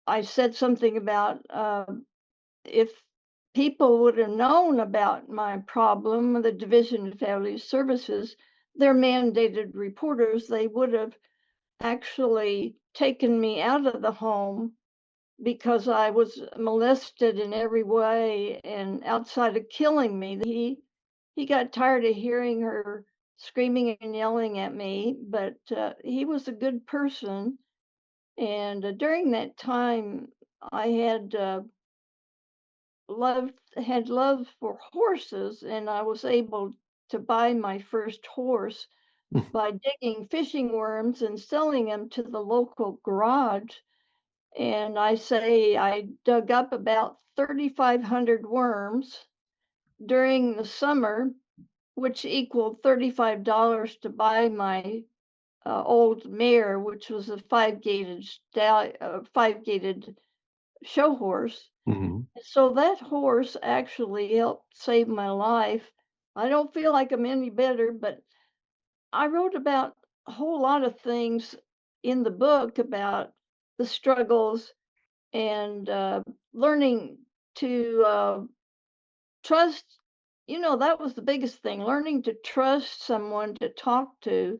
I said something about if people would have known about my problem, the Division of Family Services, their mandated reporters, they would have actually taken me out of the home because I was molested in every way and outside of killing me. He got tired of hearing her screaming and yelling at me, but he was a good person. And during that time, I had love for horses, and I was able to buy my first horse by digging fishing worms and selling them to the local garage. And I dug up about 3,500 worms during the summer, which equaled $35 to buy my old mare, which was a five-gated show horse. Mm-hmm. So that horse actually helped save my life. I don't feel like I'm any better, but I wrote about a whole lot of things in the book about the struggles and learning to trust. That was the biggest thing, learning to trust someone to talk to.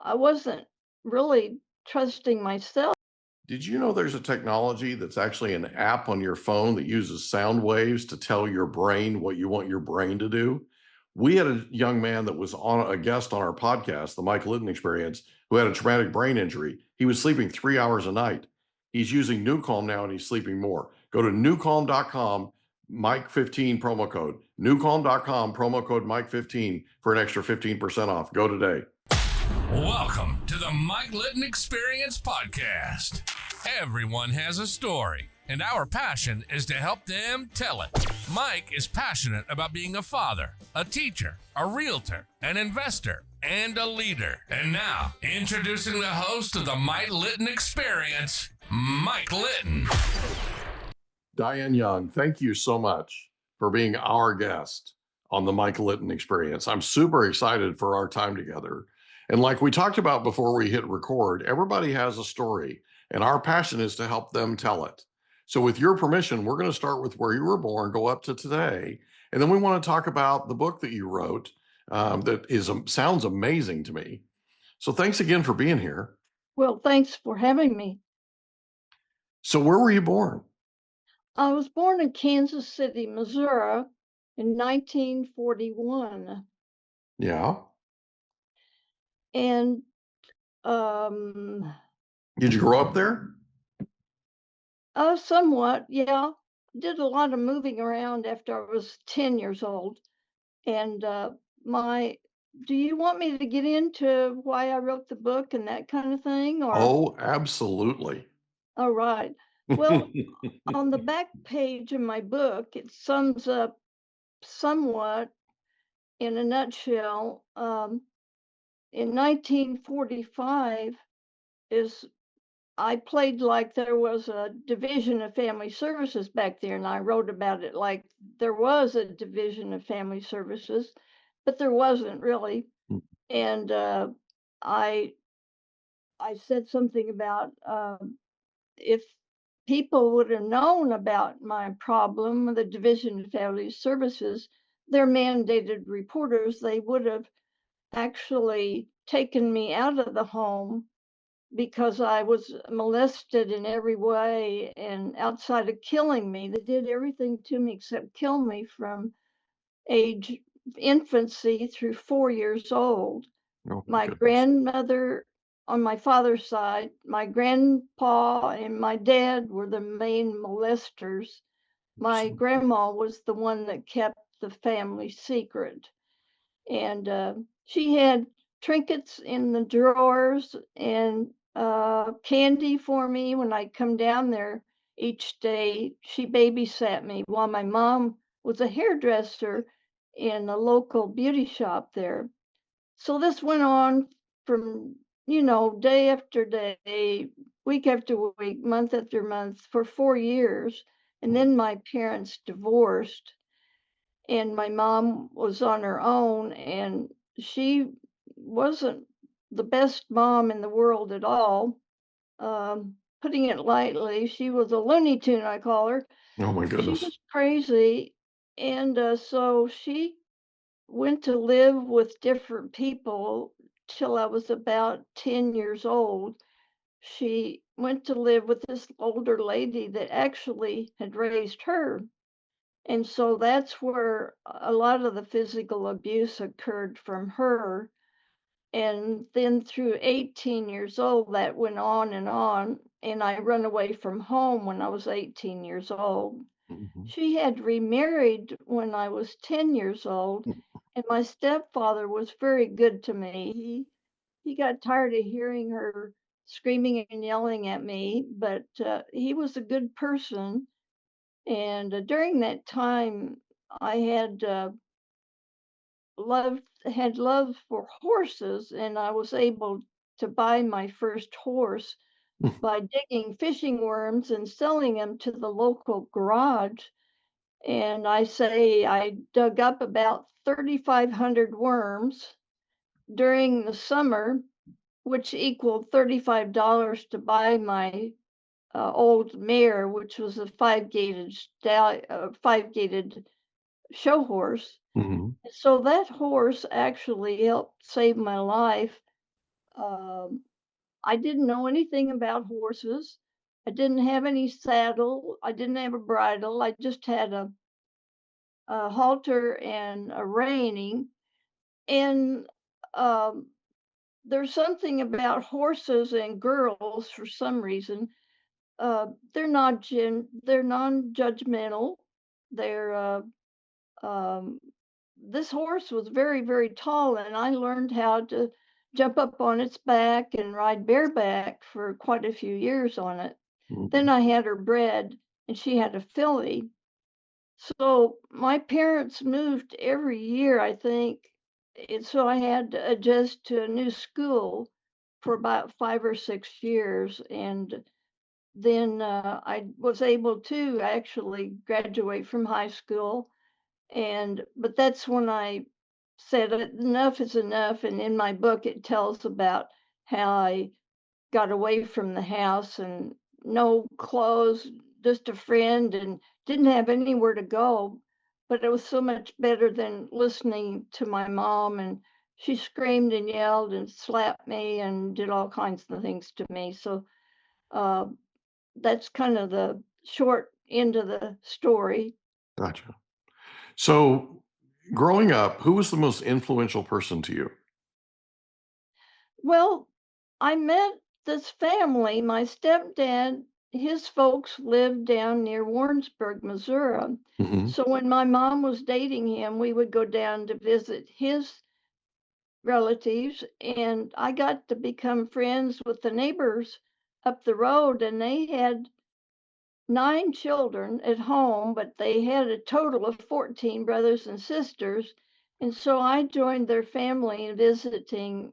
I wasn't really trusting myself. Did you know there's a technology that's actually an app on your phone that uses sound waves to tell your brain what you want your brain to do? We had a young man that was on a guest on our podcast, the Mike Litton Experience, who had a traumatic brain injury. He was sleeping 3 hours a night. He's using NewCalm now and he's sleeping more. Go to newcalm.com, Mike15 promo code. Newcalm.com, promo code Mike15 for an extra 15% off. Go today. Welcome to the Mike Litton Experience podcast. Everyone has a story, and our passion is to help them tell it. Mike is passionate about being a father, a teacher, a realtor, an investor, and a leader. And now, introducing the host of the Mike Litton Experience, Mike Litton. Diane Young, thank you so much for being our guest on the Mike Litton Experience. I'm super excited for our time together. And like we talked about before we hit record, everybody has a story, and our passion is to help them tell it. So with your permission, we're going to start with where you were born, go up to today, and then we want to talk about the book that you wrote sounds amazing to me. So thanks again for being here. Well, thanks for having me. So where were you born? I was born in Kansas City, Missouri in 1941. Yeah. And did you grow up there? Somewhat, yeah. Did a lot of moving around after I was 10 years old. And do you want me to get into why I wrote the book and that kind of thing? Or? Oh, absolutely. All right. Well, on the back page of my book, it sums up somewhat in a nutshell. In 1945 I played like there was a division of family services back there, and I wrote about it like there was a division of family services, but there wasn't really. And I said something about if people would have known about my problem, the Division of Family Services, their mandated reporters, they would have actually taken me out of the home because I was molested in every way and outside of killing me. They did everything to me except kill me from age infancy through 4 years old. Oh, my goodness. grandmother on my father's side, my grandpa and my dad were the main molesters. My grandma was the one that kept the family secret. And she had trinkets in the drawers and candy for me when I come down there each day. She babysat me while my mom was a hairdresser in a local beauty shop there. So this went on from, day after day, week after week, month after month for 4 years. And then my parents divorced and my mom was on her own, and she wasn't the best mom in the world at all. putting it lightly. She was a Looney Tune, I call her. Oh my She goodness. was crazy. And so she went to live with different people till I was about 10 years old. She went to live with this older lady that actually had raised her. And so that's where a lot of the physical abuse occurred from her. And then through 18 years old, that went on. And I run away from home when I was 18 years old. Mhm. She had remarried when I was 10 years old, and my stepfather was very good to me. He got tired of hearing her screaming and yelling at me, but he was a good person. And during that time, I had love for horses, and I was able to buy my first horse by digging fishing worms and selling them to the local garage. And I dug up about 3,500 worms during the summer, which equaled $35 to buy my old mare, which was a five-gated show horse. Mhm. So that horse actually helped save my life. Um, I didn't know anything about horses. I didn't have any saddle. I didn't have a bridle. I just had a halter and a reining. And um, there's something about horses and girls for some reason. They're non-judgmental. They're um, this horse was very, very tall, and I learned how to jump up on its back and ride bareback for quite a few years on it. Then Mhm. I had her bred, and she had a filly. So my parents moved every year, I think. And so I had to adjust to a new school for about 5 or 6 years. And then I was able to actually graduate from high school. But that's when I said enough is enough. And in my book, it tells about how I got away from the house and no clothes, just a friend, and didn't have anywhere to go. But it was so much better than listening to my mom. And she screamed and yelled and slapped me and did all kinds of things to me. So uh, that's kind of the short end of the story. Gotcha. So, growing up, who was the most influential person to you? Well, I met this family. My stepdad, his folks lived down near Warrensburg, Missouri. Mhm. So when my mom was dating him, we would go down to visit his relatives, and I got to become friends with the neighbors up the road, and they had 9 children at home, but they had a total of 14 brothers and sisters. And so I joined their family in visiting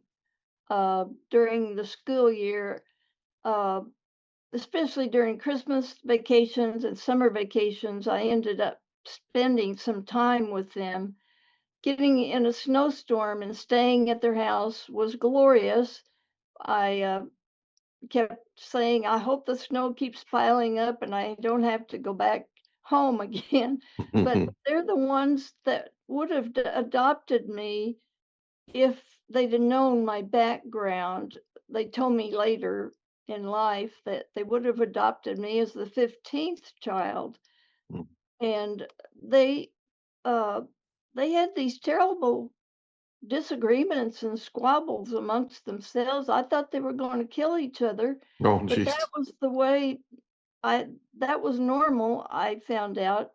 during the school year, uh, especially during Christmas vacations and summer vacations. I ended up spending some time with them. Getting in a snowstorm and staying at their house was glorious. I kept saying, I hope the snow keeps piling up and I don't have to go back home again. But they're the ones that would have adopted me if they'd have known my background. They told me later in life that they would have adopted me as the 15th child. And they uh, they had these terrible disagreements and squabbles amongst themselves. I thought they were going to kill each other, Oh, but that jeez. was the way I that was normal, I found out,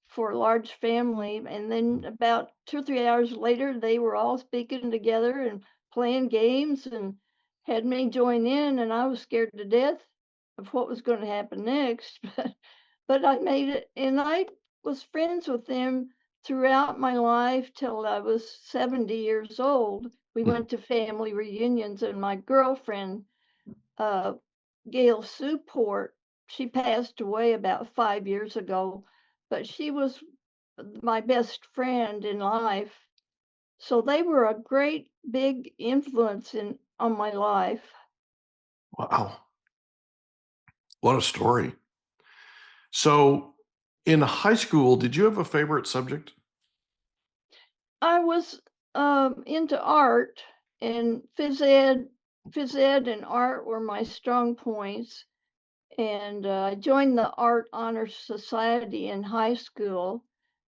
for a large family. And then about 2 or 3 hours later, they were all speaking together and playing games and had me join in, and I was scared to death of what was going to happen next. But I made it, and I was friends with them throughout my life till I was 70 years old. We went to family reunions, and my girlfriend, uh, Gail Suport, she passed away about 5 years ago, but she was my best friend in life. So they were a great big influence on my life. Wow. What a story. So in high school, did you have a favorite subject? I was into art, and phys ed and art were my strong points. And I joined the Art Honor Society in high school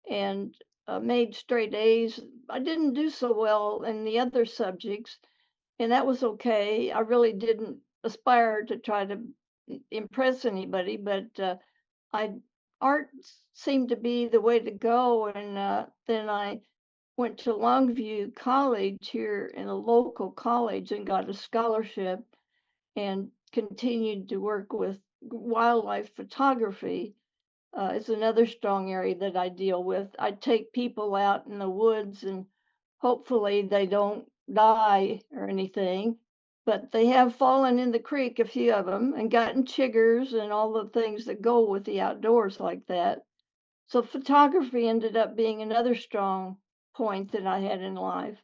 and made straight A's. I didn't do so well in the other subjects, and that was okay. I really didn't aspire to try to impress anybody, but I art seemed to be the way to go. And then I went to Longview College here in a local college and got a scholarship and continued to work with wildlife photography. Is another strong area that I deal with. I take people out in the woods and hopefully they don't die or anything, but they have fallen in the creek, a few of them, and gotten chiggers and all the things that go with the outdoors like that. So photography ended up being another strong point that I had in life.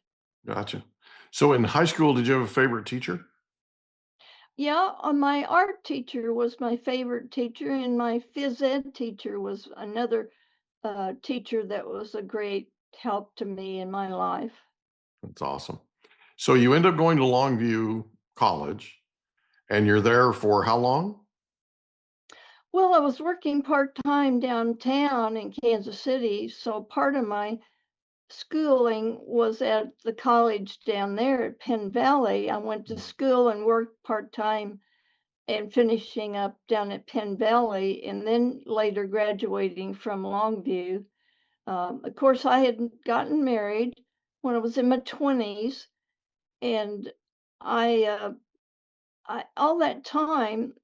Gotcha. So in high school, did you have a favorite teacher? Yeah, my art teacher was my favorite teacher, and my phys ed teacher was another teacher that was a great help to me in my life. That's awesome. So you end up going to Longview College and you're there for how long? Well, I was working part-time downtown in Kansas City, so part of my schooling was at the college down there at Penn Valley. I went to school and worked part-time and finishing up down at Penn Valley, and then later graduating from Longview. Of course, I had gotten married when I was in my 20s, and I, all that time,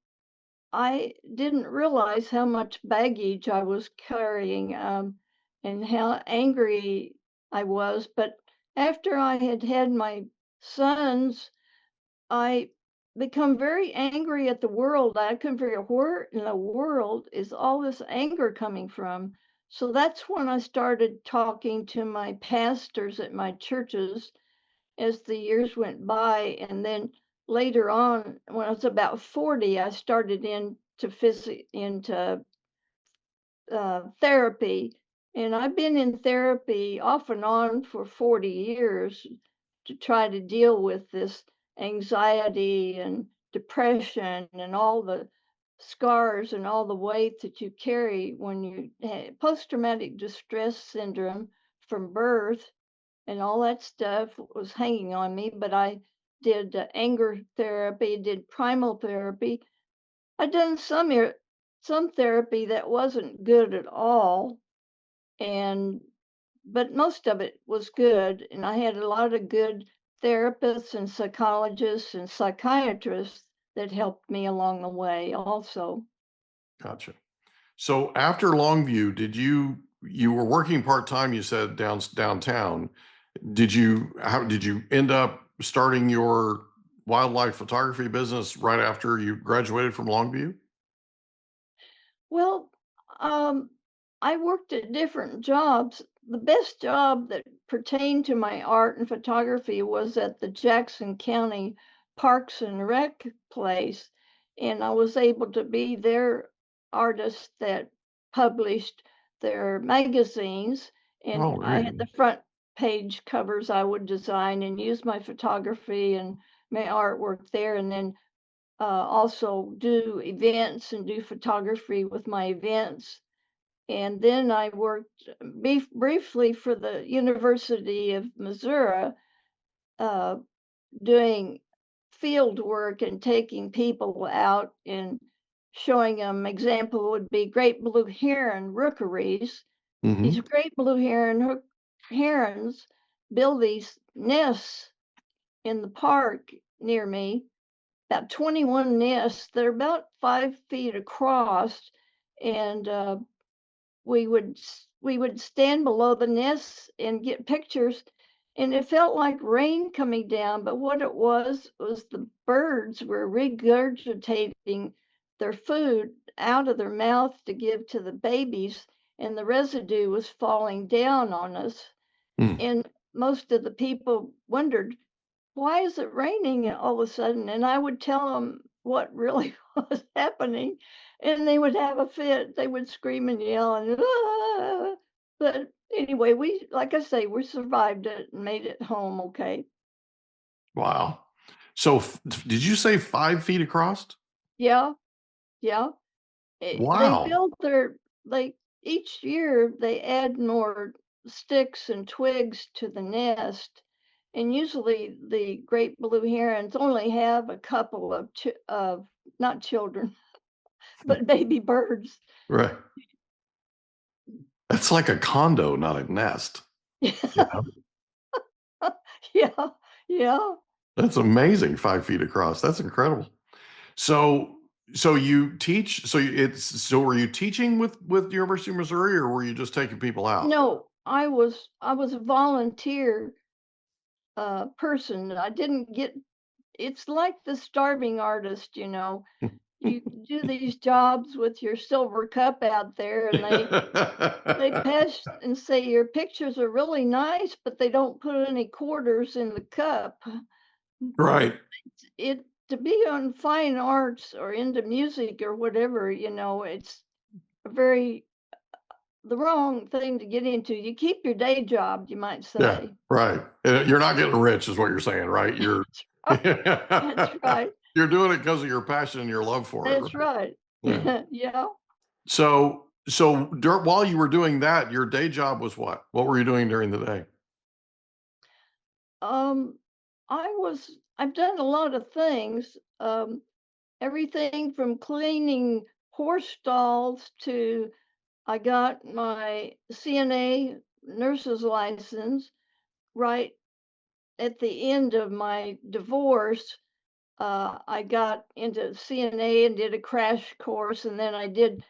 I didn't realize how much baggage I was carrying, and how angry I was. But after I had had my sons, I become very angry at the world. I couldn't figure out where in the world is all this anger coming from. So that's when I started talking to my pastors at my churches as the years went by. And then later on, when I was about 40, I started into therapy. And I've been in therapy off and on for 40 years to try to deal with this anxiety and depression and all the scars and all the weight that you carry when you have post-traumatic distress syndrome from birth, and all that stuff was hanging on me. But I did anger therapy, did primal therapy. I done some therapy that wasn't good at all, and but most of it was good. And I had a lot of good therapists and psychologists and psychiatrists that helped me along the way also. Gotcha. So after Longview, you were working part-time, you said downtown. Did you end up starting your wildlife photography business right after you graduated from Longview? Well, um, I worked at different jobs. The best job that pertained to my art and photography was at the Jackson County Parks and Rec place. And I was able to be their artist that published their magazines. And Oh, I very had the good. front page covers I would design and use my photography and my artwork there. And then also do events and do photography with my events. And then I worked briefly for the University of Missouri, uh, doing field work and taking people out and showing them. Example would be great blue heron rookeries. These Hmm. great blue herons build these nests in the park near me, about 21 nests. They're about 5 feet across, and we would stand below the nests and get pictures, and it felt like rain coming down. But what it was the birds were regurgitating their food out of their mouth to give to the babies, and the residue was falling down on us. Mm. And most of the people wondered, why is it raining all of a sudden? And I would tell them, what really was happening, and they would have a fit. They would scream and yell and but anyway, like I say, we survived it and made it home okay. Wow. So did you say 5 feet across? Yeah, yeah. They Wow. build each year they add more sticks and twigs to the nest, and usually the great blue herons only have a couple of not children, but baby birds. Right. That's like a condo, not a nest. Yeah. Yeah, yeah. That's amazing, 5 feet across. That's incredible. So you teach, so were you teaching with University of Missouri, or were you just taking people out? No, I was a volunteer person. I didn't get it's like the starving artist, you know. You do these jobs with your silver cup out there, and they pass and say your pictures are really nice, but they don't put any quarters in the cup. Right. It to be on fine arts or into music or whatever, you know, it's the wrong thing to get into. You keep your day job, you might Yeah, say. right. You're not getting rich is what you're saying, right? You're That's right. you're doing it because of your passion and your love for it, That's right? right. Yeah. Yeah. So while you were doing that, your day job was what? What were you doing during the day? Um, I've done a lot of things. Everything from cleaning horse stalls to I got my CNA nurse's license right at the end of my divorce. I got into CNA and did a crash course, and then I did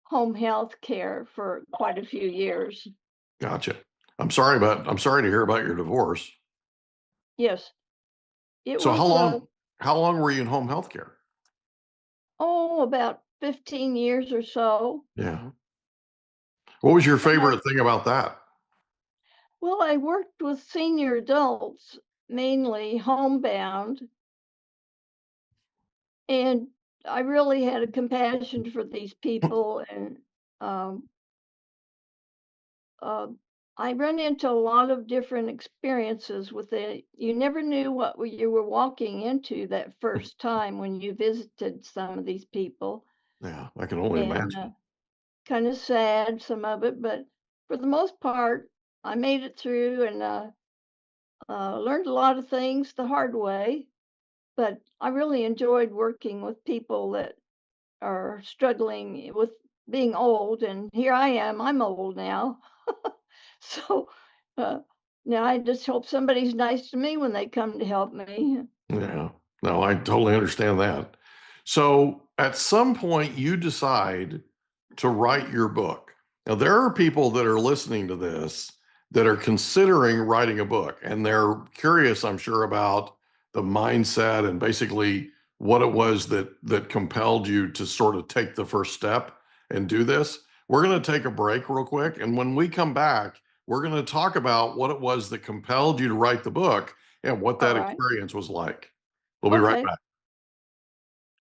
home health care for quite a few years. Gotcha. I'm sorry to hear about your divorce. Yes, it So was, how long were you in home health care? about 15 years or so. Yeah. What was your And favorite thing about that? I worked with senior adults, mainly homebound, and I really had a compassion for these people, and um, uh, I run into a lot of different experiences with it. You never knew what you were walking into that first time when you visited some of these people, Yeah, I can only and imagine. kind of sad, some of it, but for the most part, I made it through and learned a lot of things the hard way. But I really enjoyed working with people that are struggling with being old, and here I am, I'm old now. So uh, now I just hope somebody's nice to me when they come to help me. Yeah. No, I totally understand that. So at some point you decide to write your book. Now there are people that are listening to this that are considering writing a book, and they're curious, I'm sure, about the mindset and basically what it was that compelled you to sort of take the first step and do this. We're going to take a break real quick, and when we come back, we're going to talk about what it was that compelled you to write the book and what All that right. experience was like. We'll be right Okay. back.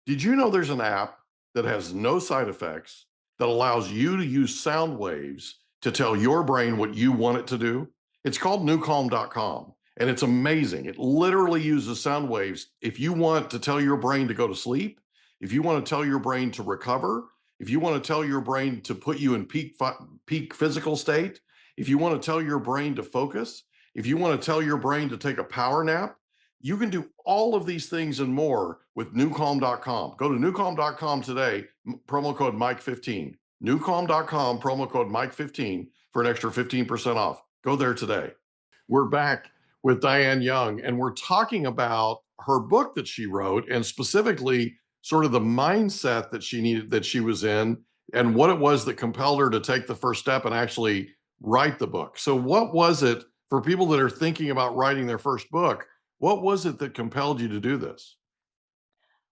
Did you know there's an app that has no side effects that allows you to use sound waves to tell your brain what you want it to do? It's called newcalm.com, and it's amazing. It literally uses sound waves. If you want to tell your brain to go to sleep, if you want to tell your brain to recover, if you want to tell your brain to put you in peak physical state, if you want to tell your brain to focus, if you want to tell your brain to take a power nap, you can do all of these things and more with newcalm.com. Go to newcalm.com today, promo code Mike15. Newcalm.com, promo code Mike15 for an extra 15% off. Go there today. We're back with Diane Young, and we're talking about her book that she wrote, and specifically sort of the mindset that she needed, that she was in, and what it was that compelled her to take the first step and actually write the book. So what was it for people that are thinking about writing their first book? What was it that compelled you to do this?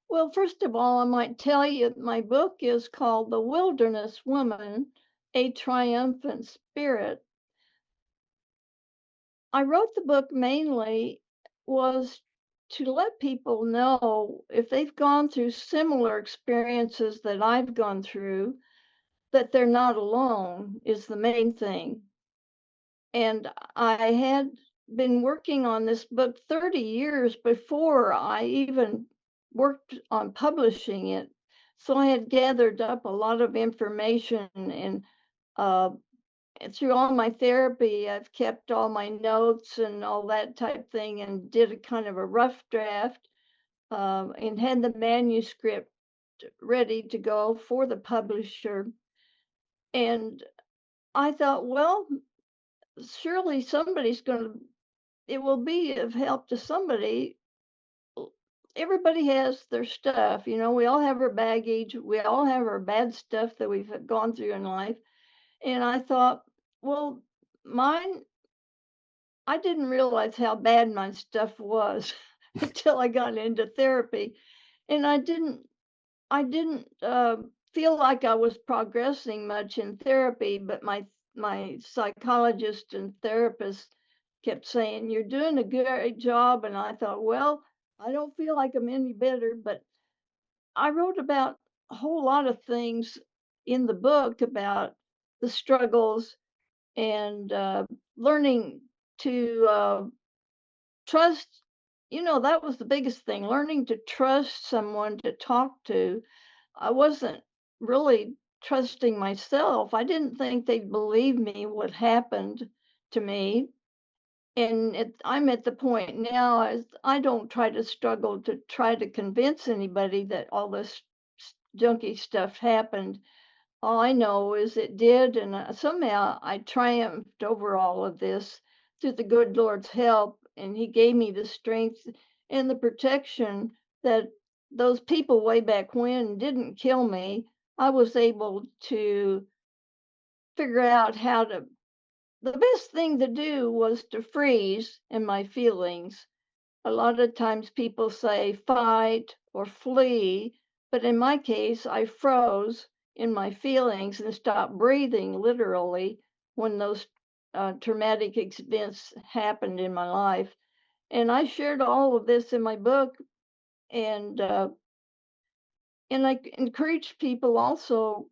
Well, first of all, I might tell you my book is called The Wilderness Woman, A Triumphant Spirit. I wrote the book mainly was to let people know if they've gone through similar experiences that I've gone through, that they're not alone is the main thing. And I had been working on this book 30 years before I even worked on publishing it. So I had gathered up a lot of information, and uh, through all my therapy, I've kept all my notes and all that type thing, and did a kind of a rough draft, and had the manuscript ready to go for the publisher. And I thought, well, surely somebody's going to, it will be of help to somebody. Everybody has their stuff, we all have our baggage, we all have our bad stuff that we've gone through in life. And I thought, well, mine, I didn't realize how bad my stuff was until I got into therapy. And I didn't feel like I was progressing much in therapy, but my psychologist and therapist kept saying, "You're doing a great job." And I thought, well, I don't feel like I'm any better, but I wrote about a whole lot of things in the book about the struggles, and learning to trust. That was the biggest thing, learning to trust someone to talk to. I wasn't really trusting myself. I didn't think they'd believe me what happened to me. And I'm at the point now, as I don't try to struggle to try to convince anybody that all this junky stuff happened. All I know is it did, and somehow I triumphed over all of this through the good Lord's help, and He gave me the strength and the protection that those people way back when didn't kill me. I was able to figure out how to. The best thing to do was to freeze in my feelings. A lot of times people say fight or flee, but in my case, I froze in my feelings and stopped breathing literally when those traumatic events happened in my life. And I shared all of this in my book, and I encourage people also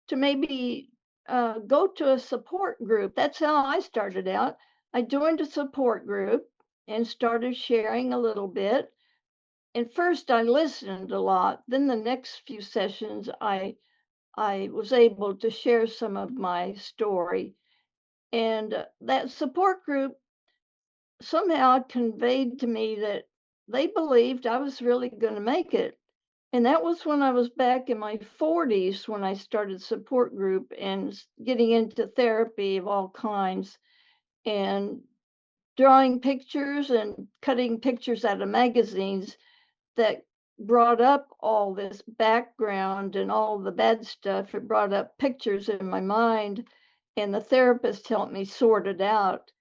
to maybe go to a support group. That's how I started out. I joined a support group and started sharing a little bit. And first I listened a lot. Then the next few sessions, I was able to share some of my story. And that support group somehow conveyed to me that they believed I was really going to make it. And that was when I was back in my 40s when I started support group and getting into therapy of all kinds, and drawing pictures and cutting pictures out of magazines that brought up all this background and all the bad stuff. It brought up pictures in my mind, and the therapist helped me sort it out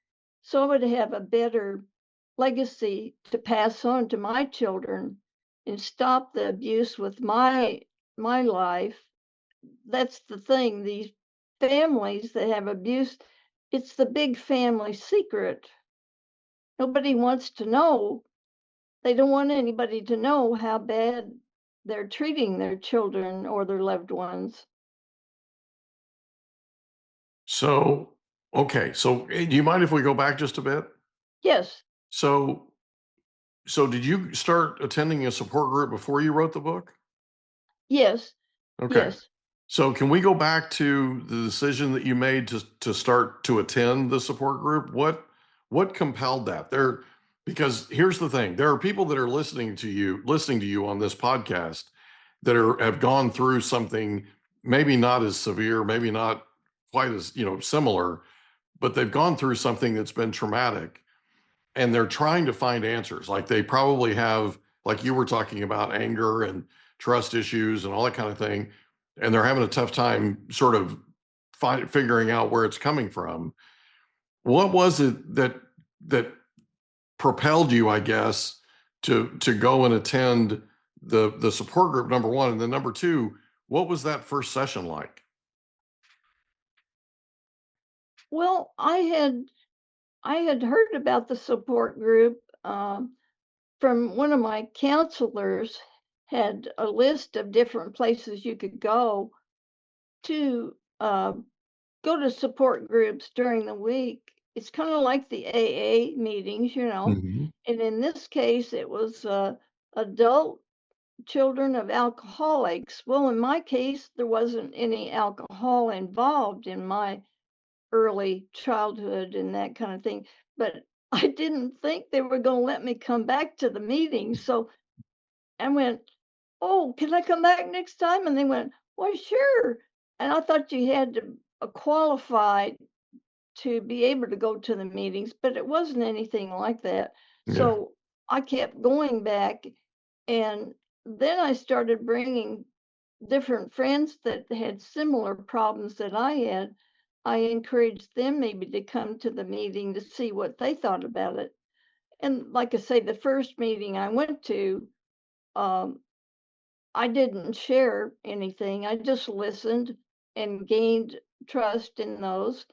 so I would have a better legacy to pass on to my children and stop the abuse with my life. That's the thing. These families that have abuse, it's the big family secret. Nobody wants to know. They don't want anybody to know how bad they're treating their children or their loved ones. So, okay. So, do you mind if we go back just a bit? Yes, So, so did you start attending a support group before you wrote the book? yes, Okay. yes. So, can we go back to the decision that you made to start to attend the support group? What compelled that? Because here's the thing: there are people that are listening to you on this podcast that have gone through something maybe not as severe, maybe not quite as similar, but they've gone through something that's been traumatic, and they're trying to find answers. Like they probably have, like you were talking about, anger and trust issues and all that kind of thing, and they're having a tough time sort of figuring out where it's coming from. What was it that propelled you, I guess, to go and attend the support group, number one, and then number two, what was that first session like? Well, I had heard about the support group. from one of my counselors had a list of different places you could go to go to support groups during the week. It's kind of like the AA meetings, Mhm. and in this case, it was adult children of alcoholics. Well, in my case, there wasn't any alcohol involved in my early childhood and that kind of thing. But I didn't think they were going to let me come back to the meeting. So I went, "Oh, can I come back next time?" And they went, "Well, sure." And I thought you had to qualify to be able to go to the meetings, but it wasn't anything like that. Yeah. So I kept going back, and then I started bringing different friends that had similar problems that I had. I encouraged them maybe to come to the meeting to see what they thought about it. And like I say, the first meeting I went to, um, I didn't share anything. I just listened and gained trust in those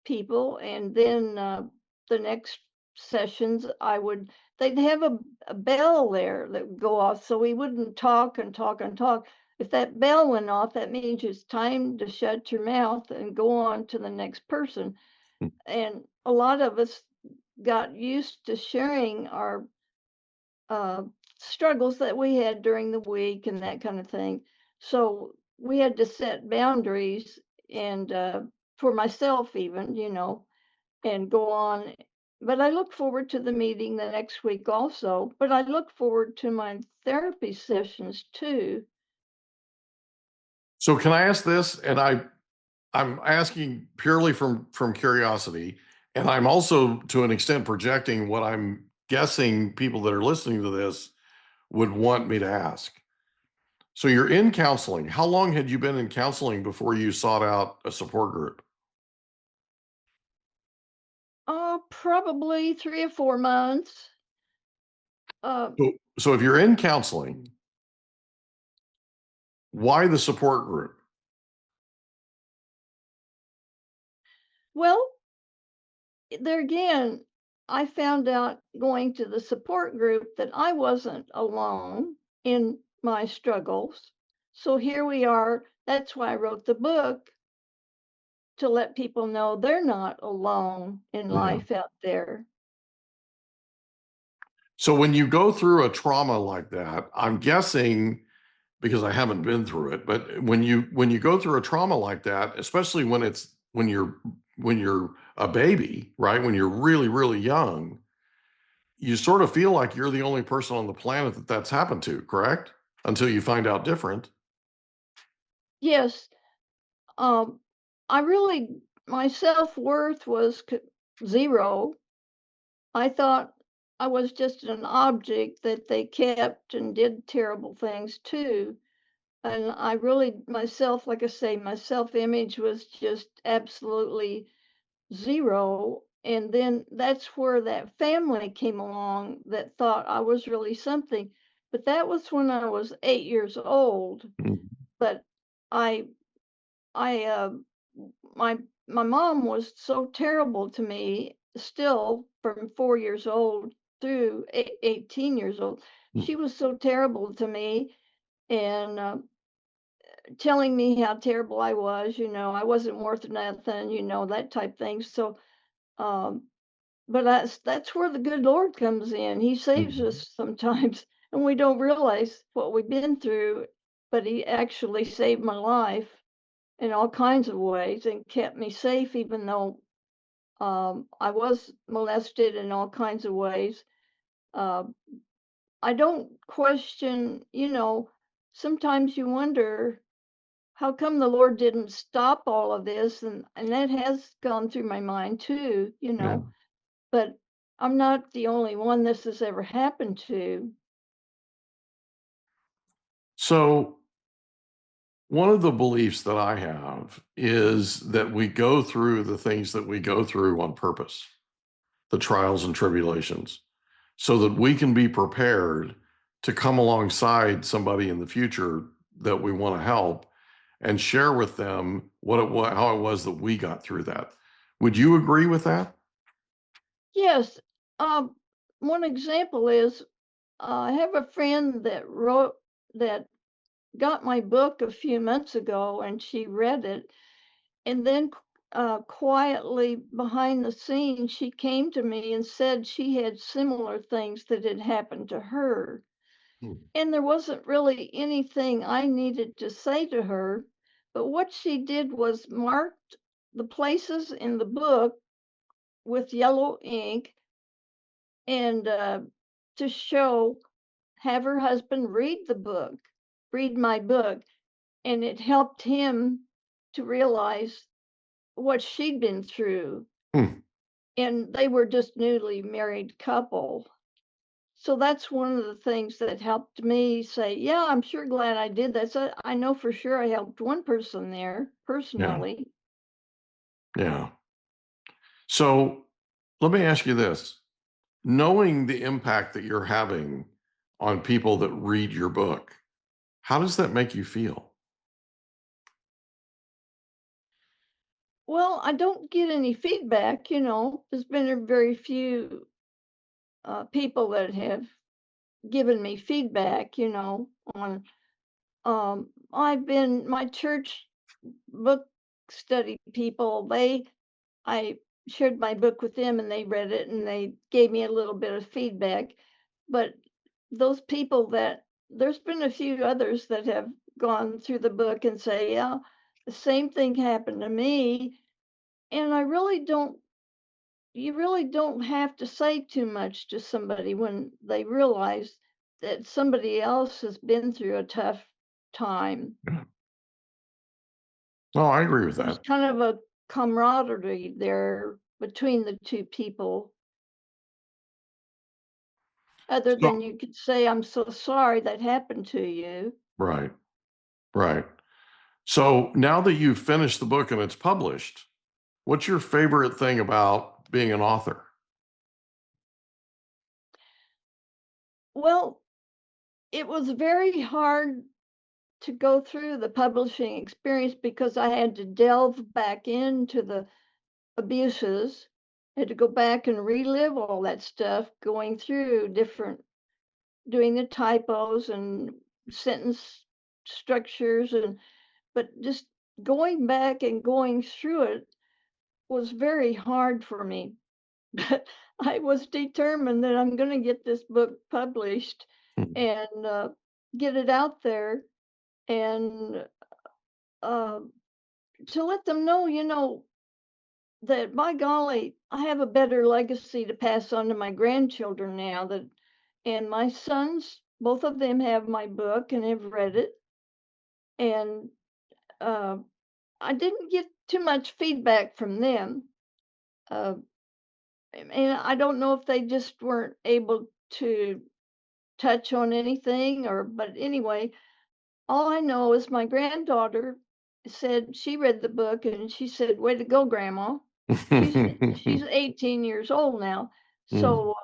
people. And then the next sessions, they'd have a bell there that would go off. So we wouldn't talk and talk and talk. If that bell went off, that means it's time to shut your mouth and go on to the next person. Mm. And a lot of us got used to sharing our uh, struggles that we had during the week and that kind of thing. So we had to set boundaries and for myself even, and go on. But I look forward to the meeting the next week also. But I look forward to my therapy sessions too. So can I ask this? And I'm asking purely from curiosity, and I'm also to an extent projecting what I'm guessing people that are listening to this would want me to ask. So you're in counseling. How long had you been in counseling before you sought out a support group? Probably 3 or 4 months. Uh, So if you're in counseling, why the support group? well, there again, I found out going to the support group that I wasn't alone in my struggles. So here we are. That's why I wrote the book, to let people know they're not alone in Yeah. life out there. So when you go through a trauma like that, I'm guessing because I haven't been through it, but when you go through a trauma like that, especially when you're a baby, right? When you're really really young, you sort of feel like you're the only person on the planet that that's happened to, correct? Until you find out different. Yes, um, I really, my self-worth was zero. I thought I was just an object that they kept and did terrible things to. And I really, myself, like I say, my self-image was just absolutely zero. And then that's where that family came along that thought I was really something. But that was when I was 8 years old. Mm. But I, I, my mom was so terrible to me still from 4 years old through 18 years old. Mm. She was so terrible to me and telling me how terrible I was, I wasn't worth nothing, that type thing. So, um, but that's where the good Lord comes in. He saves Mm. us sometimes, and we don't realize what we've been through. But He actually saved my life in all kinds of ways and kept me safe, even though I was molested in all kinds of ways. Uh, I don't question, sometimes you wonder how come the Lord didn't stop all of this, and that has gone through my mind too, Yeah. but I'm not the only one this has ever happened to. So one of the beliefs that I have is that we go through the things that we go through on purpose, the trials and tribulations, so that we can be prepared to come alongside somebody in the future that we want to help and share with them how it was that we got through that. Would you agree with that? Yes, um, one example is I have a friend that got my book a few months ago, and she read it, and then quietly behind the scenes, she came to me and said she had similar things that had happened to her. And there wasn't really anything I needed to say to her, but what she did was marked the places in the book with yellow ink and to show, have her husband read my book, and it helped him to realize what she'd been through. And they were just newly married couple. So that's one of the things that helped me say, yeah, I'm sure glad I did that. So I know for sure I helped one person there personally. Yeah. So let me ask you this. Knowing the impact that you're having on people that read your book, how does that make you feel? Well, I don't get any feedback, There's been very few people that have given me feedback, on my church book study people, I shared my book with them and they read it and they gave me a little bit of feedback. But those people there's been a few others that have gone through the book and say, yeah, the same thing happened to me. And you really don't have to say too much to somebody when they realize that somebody else has been through a tough time. No, I agree with There's that. kind of a camaraderie there between the two people. Other than you could say, I'm so sorry that happened to you. Right. Right. So now that you've finished the book and it's published, what's your favorite thing about being an author? Well, it was very hard to go through the publishing experience because I had to delve back into the abuses, had to go back and relive all that stuff, going through doing the typos and sentence structures, but just going back and going through it was very hard for me. But I was determined that I'm going to get this book published and get it out there, and uh, to let them know, that by golly, I have a better legacy to pass on to my grandchildren now. And my sons, both of them have my book and have read it. And I didn't get too much feedback from them. Uh, and I don't know if they just weren't able to touch on anything but anyway, all I know is my granddaughter said she read the book and she said, way to go, Grandma. She's 18 years old now. So,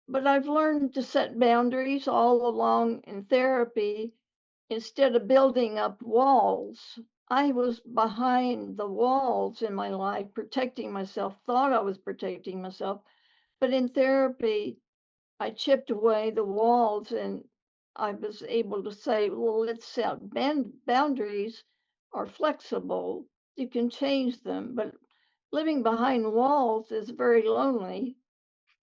but I've learned to set boundaries all along in therapy. Instead of building up walls, I was behind the walls in my life, protecting myself, thought I was protecting myself. But in therapy, I chipped away the walls and I was able to say, well, let's set boundaries are flexible. You can change them. But living behind walls is very lonely.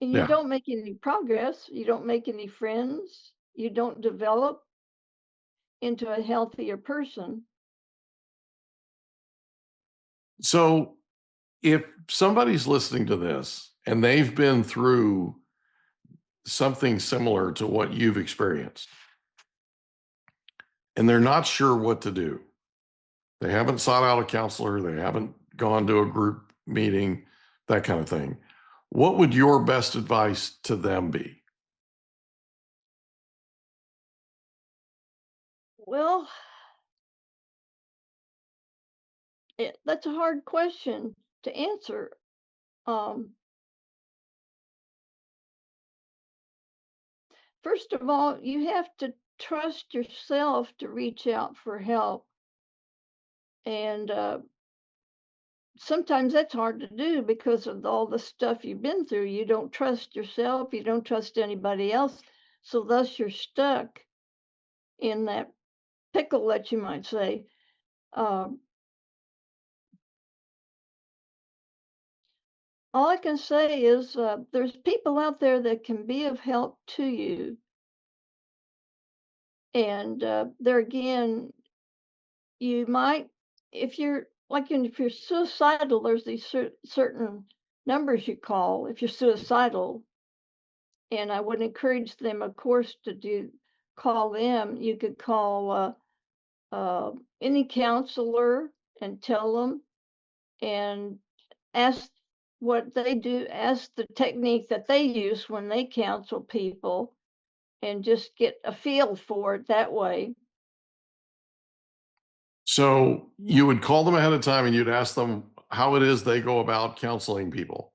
And you don't make any progress. You don't make any friends. You don't develop into a healthier person. So if somebody's listening to this and they've been through something similar to what you've experienced and they're not sure what to do, they haven't sought out a counselor, they haven't gone to a group meeting, that kind of thing, what would your best advice to them be? Well, that's a hard question to answer. First of all, you have to trust yourself to reach out for help. And sometimes that's hard to do because of all the stuff you've been through. You don't trust yourself, you don't trust anybody else. So thus you're stuck in that pickle that you might say. Um, all I can say is there's people out there that can be of help to you. And there again, you might, if you're if you're suicidal, there's these certain numbers you call if you're suicidal. And I would encourage them, of course, call them. You could call any counselor and tell them and ask what they do, ask the technique that they use when they counsel people, and just get a feel for it that way. So you would call them ahead of time and you'd ask them how it is they go about counseling people.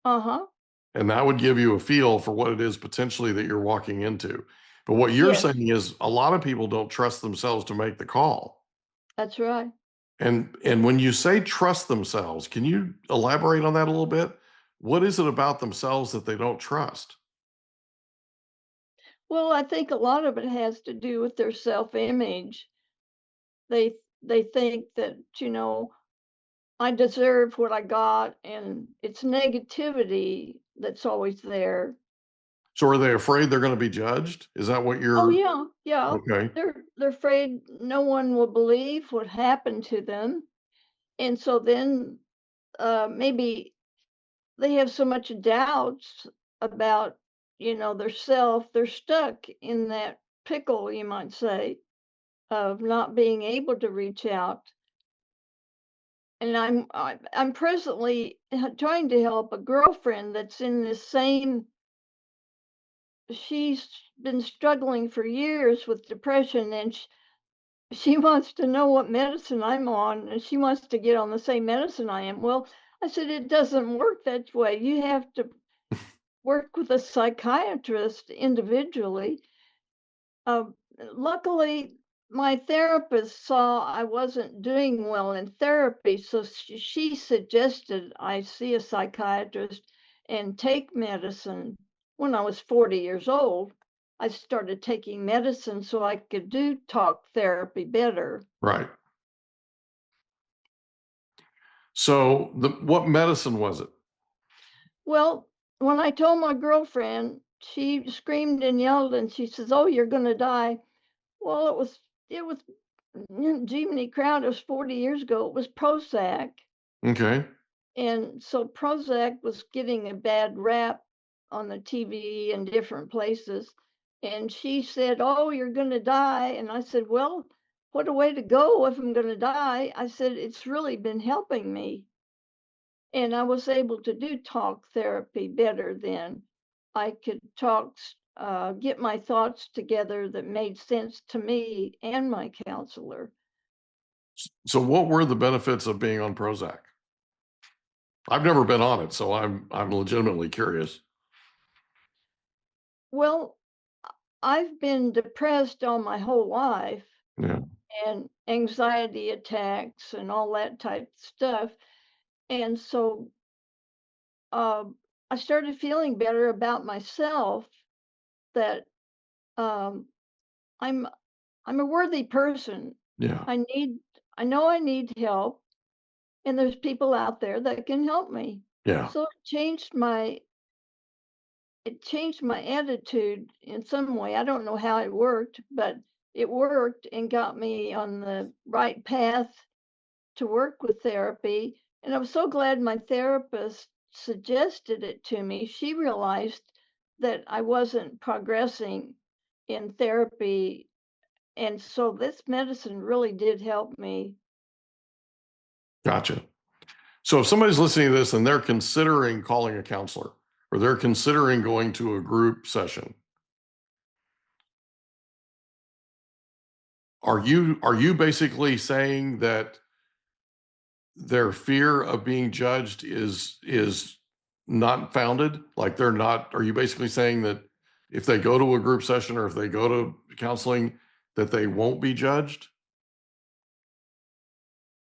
Uh-huh. And that would give you a feel for what it is potentially that you're walking into. But what you're Yes, saying is a lot of people don't trust themselves to make the call. that's right. And when you say trust themselves, can you elaborate on that a little bit? What is it about themselves that they don't trust? Well, I think a lot of it has to do with their self-image. They think that, I deserve what I got, and it's negativity that's always there. So are they afraid they're going to be judged? Is that what Oh you're yeah, yeah. okay? They're afraid no one will believe what happened to them. And so then maybe they have so much doubts about, their self, they're stuck in that pickle, you might say, of not being able to reach out. And I'm presently trying to help a girlfriend that's in this same. She's been struggling for years with depression, and she wants to know what medicine I'm on, and she wants to get on the same medicine I am. Well, I said it doesn't work that way. You have to work with a psychiatrist individually. Luckily, my therapist saw I wasn't doing well in therapy, so she suggested I see a psychiatrist and take medicine. When I was 40 years old, I started taking medicine so I could do talk therapy better. Right. So what medicine was it? Well, when I told my girlfriend, she screamed and yelled and she says, "Oh, you're going to die." Well, it was Jiminy Crowd, it was 40 years ago. It was Prozac. Okay. And so Prozac was getting a bad rap on the TV and different places. And she said, "Oh, you're going to die." And I said, "Well, what a way to go if I'm going to die." I said, "It's really been helping me." And I was able to do talk therapy better then. I could get my thoughts together that made sense to me and my counselor. So what were the benefits of being on Prozac? I've never been on it, so I'm legitimately curious. Well, I've been depressed all my whole life Yeah. and anxiety attacks and all that type of stuff. And so I started feeling better about myself that um, I'm I'm a worthy person. Yeah. I need I know I need help, and there's people out there that can help me. Yeah. So it changed my attitude in some way. I don't know how it worked, but it worked and got me on the right path to work with therapy. And I was so glad my therapist suggested it to me. She realized that I wasn't progressing in therapy. And so this medicine really did help me. Gotcha. So if somebody's listening to this and they're considering calling a counselor or they're considering going to a group session, are you basically saying that their fear of being judged is not founded? Like they're not, are you basically saying that if they go to a group session or if they go to counseling, that they won't be judged?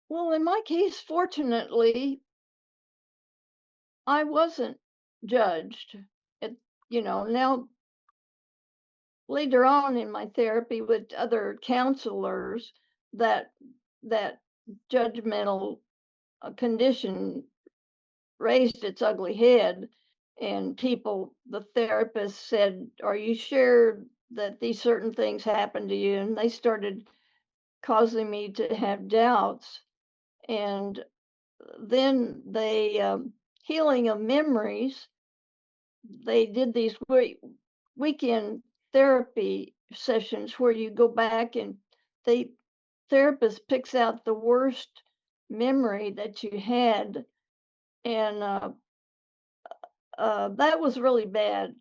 Well, in my case, fortunately, I wasn't judged. It, now later on in my therapy with other counselors, that that judgmental condition raised its ugly head, and the therapist said, "Are you sure that these certain things happened to you?" And they started causing me to have doubts. And then healing of memories, they did these weekend therapy sessions where you go back and the therapist picks out the worst memory that you had. And that was really bad.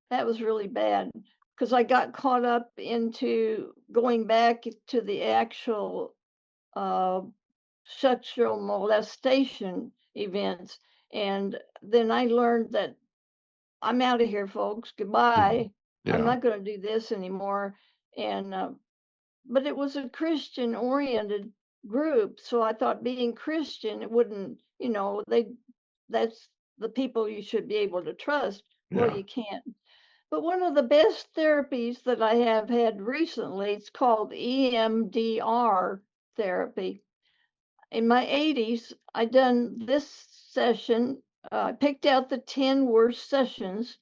That was really bad because I got caught up into going back to the actual uh, sexual molestation events. And then I learned that I'm out of here, folks. Mhm. Goodbye. I'm Yeah. not going to do this anymore. And but it was a Christian oriented group, so I thought being Christian, it wouldn't, that's the people you should be able to trust. Well, Yeah. you can't. But one of the best therapies that I have had recently, it's called EMDR therapy. In my 80s, I done this session. I picked out the 10 worst sessions,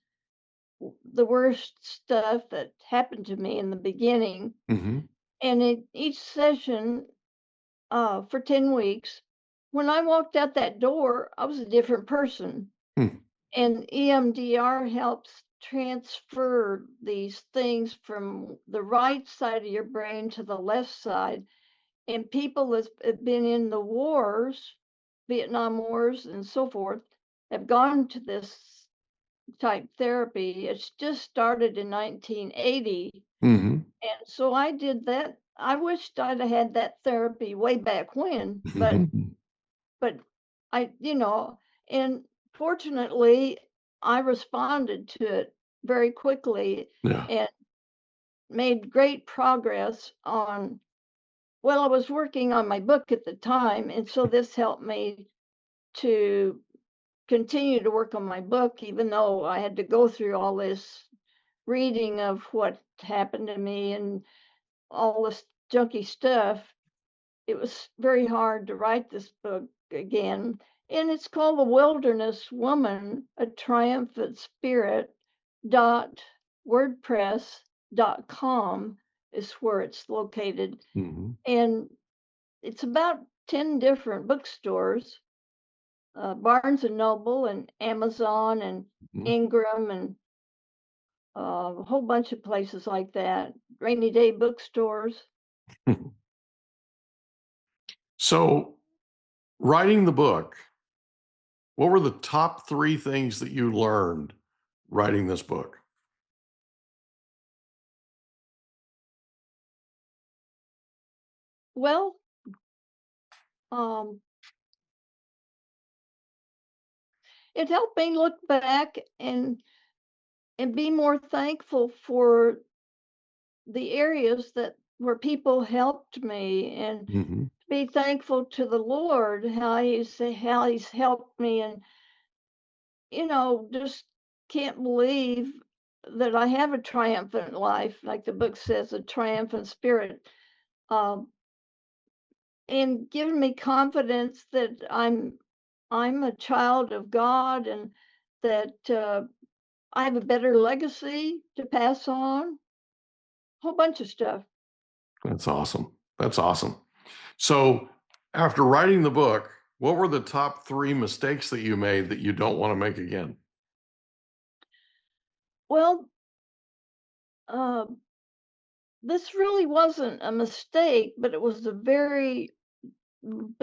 the worst stuff that happened to me in the beginning. Hmm. And in each session, for 10 weeks, when I walked out that door, I was a different person. Hmm. And EMDR helps transfer these things from the right side of your brain to the left side. And people that have been in the wars, Vietnam Wars and so forth, have gone to this type therapy. It's just started in 1980. Hmm. And so I did that. I wished I'd have had that therapy way back when, but and fortunately, I responded to it very quickly Yeah. and made great progress on. Well, I was working on my book at the time, and so this helped me to continue to work on my book, even though I had to go through all this reading of what happened to me and all this junky stuff. It was very hard to write this book again. And it's called The Wilderness Woman, a Triumphant Spirit .wordpress.com is where it's located. Hmm. And it's about 10 different bookstores, Barnes and Noble and Amazon and Ingram and a whole bunch of places like that, rainy day bookstores. So, writing the book, what were the top three things that you learned writing this book? Well, um, it helped me look back and be more thankful for the areas that where people helped me, and Hmm. be thankful to the Lord how he's helped me. And just can't believe that I have a triumphant life, like the book says, a triumphant spirit. um, and giving me confidence that I'm a child of God, and that I have a better legacy to pass on. Whole bunch of stuff. That's awesome. That's awesome. So, after writing the book, what were the top three mistakes that you made that you don't want to make again? Well, uh, this really wasn't a mistake, but it was a very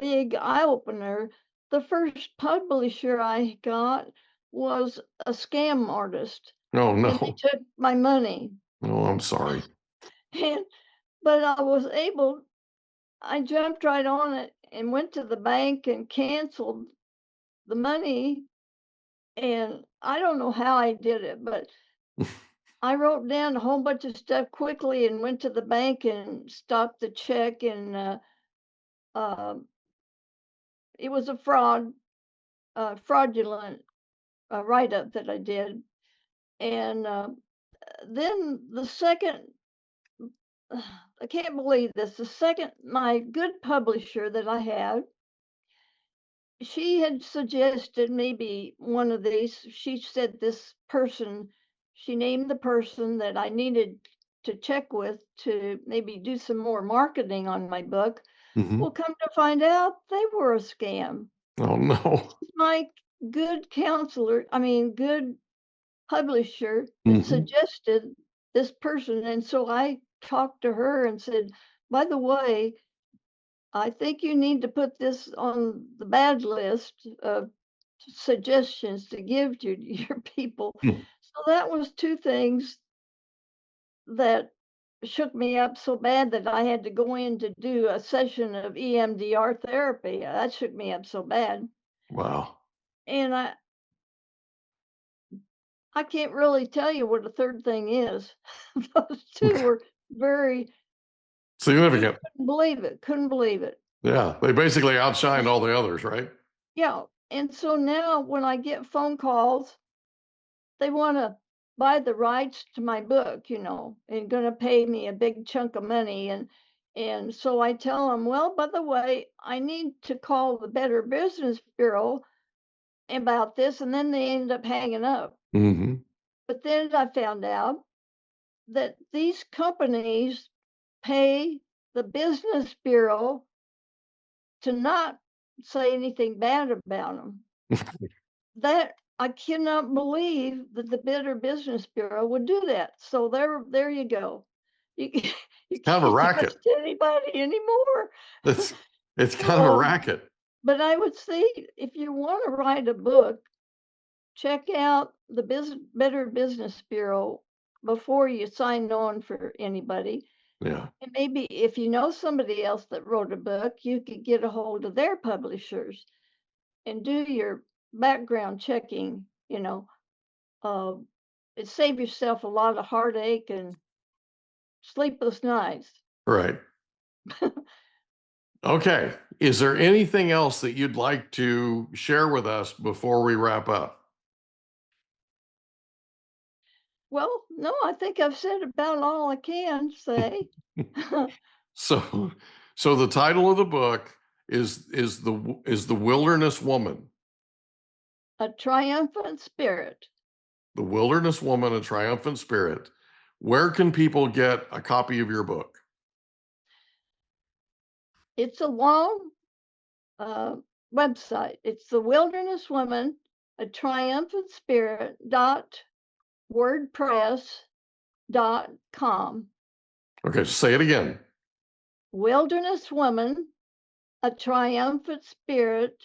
big eye opener. The first publisher I got was a scam artist, Oh, and they no. took my money. Oh, I'm sorry. And but I jumped right on it and went to the bank and canceled the money. And I don't know how I did it, but I wrote down a whole bunch of stuff quickly and went to the bank and stopped the check. And um it was a fraudulent write up that I did. And then the second, I can't believe this. The second, my good publisher that I had, she had suggested maybe one of these. She said this person, she named the person that I needed to check with to maybe do some more marketing on my book. Mhm. Well, come to find out, they were a scam. Oh, no. My good counselor, I mean, good publisher had Mhm. suggested this person. And so I talked to her and said, by the way, I think you need to put this on the bad list of suggestions to give to your people. Hmm. So that was two things that shook me up so bad that I had to go in to do a session of EMDR therapy. That shook me up so bad. Wow. And I can't really tell you what the third thing is. Those two were very, Significant. couldn't believe it. Couldn't believe it. Yeah. They basically outshined all the others, right? Yeah. And so now when I get phone calls, they want to buy the rights to my book, and going to pay me a big chunk of money. And so I tell them, well, by the way, I need to call the Better Business Bureau about this. And then they end up hanging up. Mm-hmm. But then I found out that these companies pay the Business Bureau to not say anything bad about them. That I cannot believe that the Better Business Bureau would do that. So there you go. You you Kind of a can't racket. trust anybody anymore. It's kind of a Um, racket. But I would say if you want to write a book, check out the Better Business Bureau before you sign on for anybody. Yeah. And maybe if you know somebody else that wrote a book, you could get a hold of their publishers and do your background checking, uh, it save yourself a lot of heartache and sleepless nights. Right. Okay. Is there anything else that you'd like to share with us before we wrap up? Well, no, I think I've said about all I can say. So the title of the book is the Wilderness Woman. A Triumphant Spirit. The Wilderness Woman, a Triumphant Spirit. Where can people get a copy of your book? It's a long website. It's the Wilderness Woman, a Triumphant Spirit .wordpress.com. Okay, say it again. Wilderness Woman, a Triumphant Spirit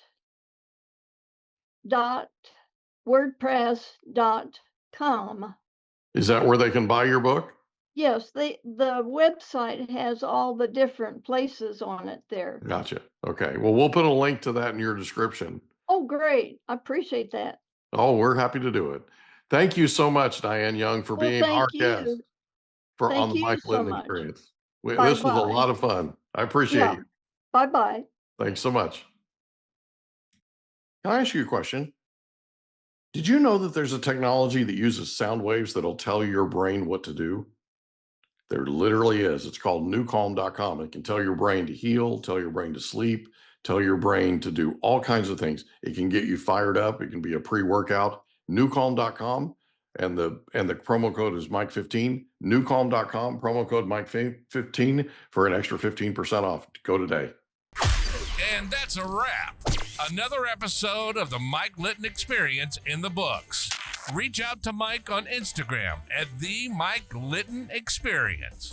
.wordpress.com. Is that where they can buy your book? Yes, the website has all the different places on it there. Gotcha. Okay. Well, we'll put a link to that in your description. Oh, great. I appreciate that. Oh, we're happy to do it. Thank you so much, Diane Young, for being our guest on the Mike Litton Experience. This was a lot of fun. I appreciate you. Bye-bye. Thanks so much. Can I ask you a question? Did you know that there's a technology that uses sound waves that'll tell your brain what to do? There literally is. It's called newcalm.com. It can tell your brain to heal, tell your brain to sleep, tell your brain to do all kinds of things. It can get you fired up. It can be a pre-workout. Newcalm.com. And the promo code is Mike15. Newcalm.com, promo code Mike15 for an extra 15% off. Go today. And that's a wrap. Another episode of the Mike Litton Experience in the books. Reach out to Mike on Instagram at the Mike Litton Experience.